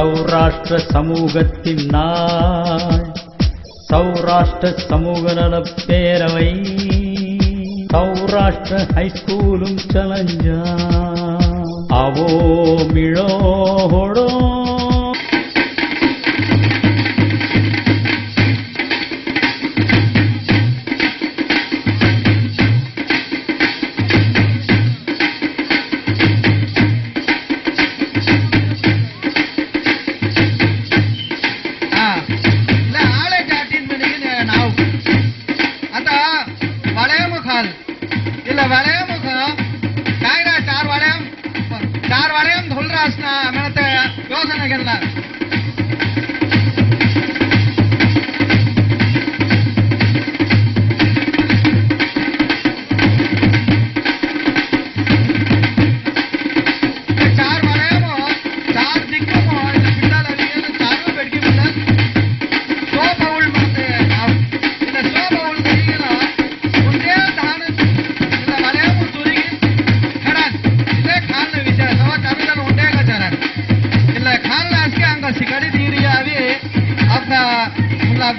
சௌராஷ்டிர சமூகத்தின் நாள், சௌராஷ்டிர சமூக நலப் பேரவை, சௌராஷ்டிர ஹைஸ்கூலும் சலஞ்சா அவோ மிழோடோ.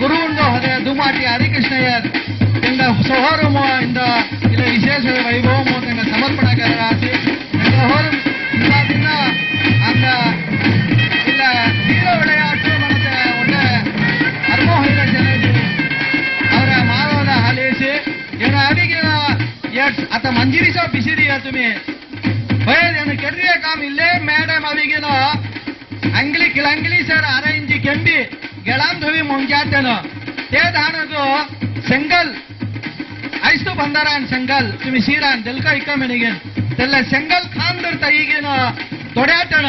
ಗುರುವಿಂದ ದುಮಾಟಿ ಹರಿಕೃಷ್ಣಯ್ಯರ್ ಇಂದ ಸೋಹರಮ ಇಂದ ಇಲ್ಲ ವಿಶೇಷ ವೈಭವಮು ಇಂದ ಸಮರ್ಪಣೆಗಾರರಾಸಿ ಇಂದ ಹೋரும் ಇಂದ அந்த இல்ல வீர விளையாட்டு ಮತ್ತೆ ಒಳ್ಳೆ ಅರ್ಮೋಹಿತ ಜನರು ಅವರ ಮಾನವನ ಹಾಲೇಸಿ ಏನ ಅಡಿಗಿನ ಅತ ಮಂಜಿರಿಸ ಬಿಸಿರಿಯ ತುಮಿ ಏನು ಕೆಡ್ರಿಯ ಕಾಮ್ ಇಲ್ಲೇ ಮೇಡಮ್ ಅವಿಗಿನ ಅಂಗ್ಲಿ ಕಿಳಂಗ್ಲಿ ಸರ್ ಅರ ಇಂಜಿ ಕೆಂಬಿ ಗೆಳಾಂ ಧವಿ ಮುಂಜಾತನ ते धाणगो सेंगल आयस्तु बंदारान सेंगल तुम्ही सीरान दिलका इका मेनिगेन तेल्ला सेंगल खांदर तईगेन तोड्यातण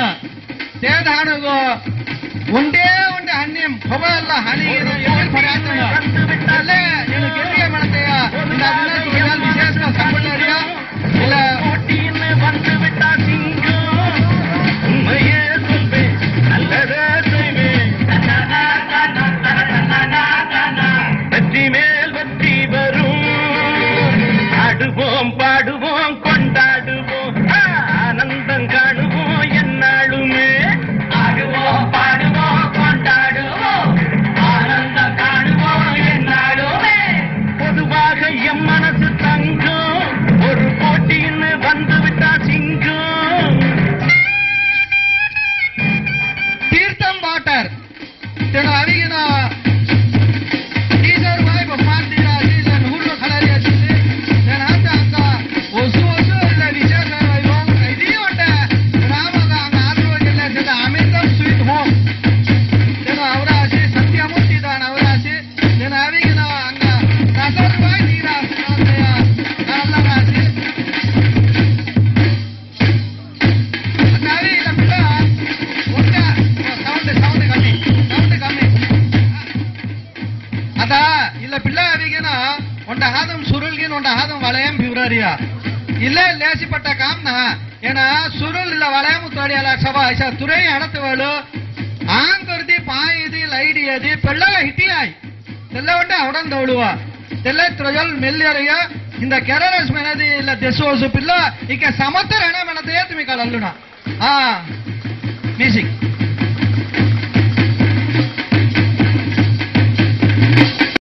ते धाणगो उंडे उंडे हन्निम खबरಲ್ಲ ಹಾಲಿಗೇನ ಎಲ್ಲಿ ಪಡ್ಯಾತಣ ಅಲ್ಲೇ ಏನು ಗೆಲ್ಲಿಗೆ ಮಾಡ್ತೆಯ ಅದನ್ನ ಸಿಗಲ್ ವಿಶೇಷ ಸಂಬಂಧರಿಯ ಇಲ್ಲ ಓಟಿನ ಬಂದು ಬಿಟ್ಟ ಸಿಂಗ ಮೈಯೇ ತುಂಬೆ ಅಲ್ಲದ ತುಮೆ மேல் வத்தி வரும் ஆடுவோம் பாடுவோம் கொண்டாடுவோம் ஆனந்தம் காணுவோம் என்னாலுமே ஆடுவோம் பாடுவோம் கொண்டாடுவோம் ஆனந்தம் காணுவோம் என்னாலுமே பொதுவாக எம் மனசு தங்கும் ஒரு போட்டின்னு வந்து விட்டா சிங்கம் தீர்த்தம் வாட்டர் அருகின ಇಲ್ಲೇ ಲೇಸಿ ಪಟ್ಟ ಕಾಮ್ನ ಏನ ಸುರುಲ್ ಇಲ್ಲ ವಲಯ ಮುತ್ತೋಡಿ ಅಲ್ಲ ಸಭಾ ಐಸ ತುರೈ ಹಣತವಳು ಆಂಕರ್ದಿ ಪಾಯಿದಿ ಲೈಡಿಯದಿ ಪೆಳ್ಳ ಹಿಟ್ಟಿಯಾಯಿ ತೆಲ್ಲ ಉಂಟೆ ಅವಡಂದವಳುವ ತೆಲ್ಲ ತ್ರಜಲ್ ಮೆಲ್ಲಿಯರಿಯ ಇಂದ ಕೆರರಸ್ ಮೆನದಿ ಇಲ್ಲ ದೆಸೋಸು ಪಿಲ್ಲ ಈಕೆ ಸಮತ್ತರ ಹಣ ಮೆನದೇ ತುಮಿ ಕಲಲ್ಲುಣ ಮ್ಯೂಸಿಕ್